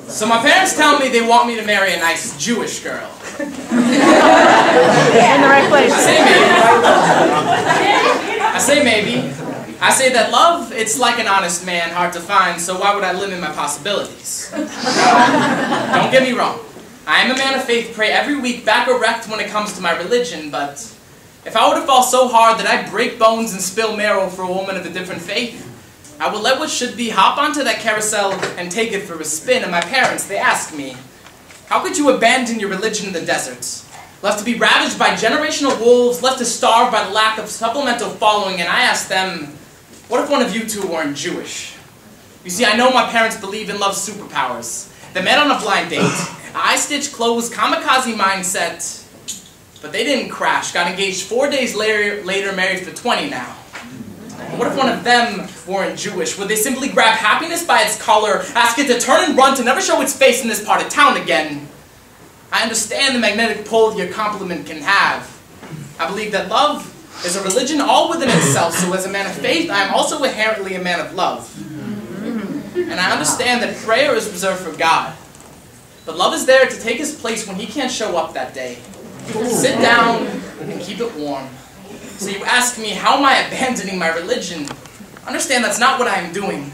So my parents tell me they want me to marry a nice Jewish girl. In the right place. I say maybe. I say that love, it's like an honest man, hard to find, so why would I limit my possibilities? Don't get me wrong. I am a man of faith, pray every week, back erect when it comes to my religion, but if I were to fall so hard that I break bones and spill marrow for a woman of a different faith, I will let what should be hop onto that carousel and take it for a spin. And my parents, they ask me, how could you abandon your religion in the desert? Left to be ravaged by generational wolves, left to starve by the lack of supplemental following, and I ask them, what if one of you two weren't Jewish? You see, I know my parents believe in love's superpowers. They met on a blind date, eye-stitch clothes, kamikaze mindset, but they didn't crash. Got engaged 4 days later, married for 20 now. What if one of them weren't Jewish? Would they simply grab happiness by its collar, ask it to turn and run to never show its face in this part of town again? I understand the magnetic pull your compliment can have. I believe that love is a religion all within itself, so as a man of faith, I am also inherently a man of love. And I understand that prayer is reserved for God. But love is there to take his place when he can't show up that day. Sit down and keep it warm. So you ask me, how am I abandoning my religion? Understand that's not what I am doing.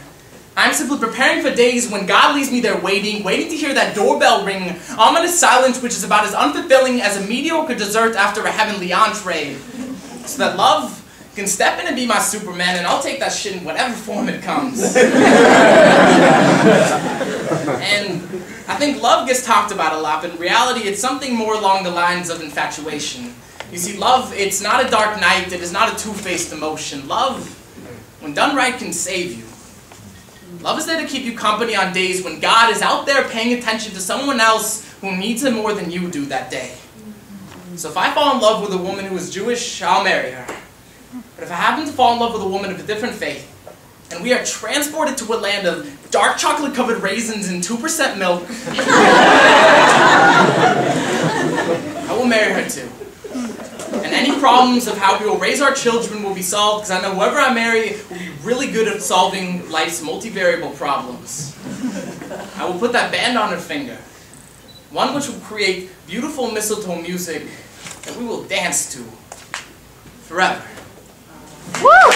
I'm simply preparing for days when God leaves me there waiting to hear that doorbell ring, ominous silence which is about as unfulfilling as a mediocre dessert after a heavenly entree. So that love can step in and be my Superman, and I'll take that shit in whatever form it comes. And I think love gets talked about a lot, but in reality it's something more along the lines of infatuation. You see, love, it's not a dark night, it is not a two-faced emotion. Love, when done right, can save you. Love is there to keep you company on days when God is out there paying attention to someone else who needs him more than you do that day. So if I fall in love with a woman who is Jewish, I'll marry her. But if I happen to fall in love with a woman of a different faith, and we are transported to a land of dark chocolate-covered raisins and 2% milk, I will marry her too. And any problems of how we will raise our children will be solved, because I know whoever I marry will be really good at solving life's multivariable problems. I will put that band on her finger, one which will create beautiful mistletoe music that we will dance to forever. Woo!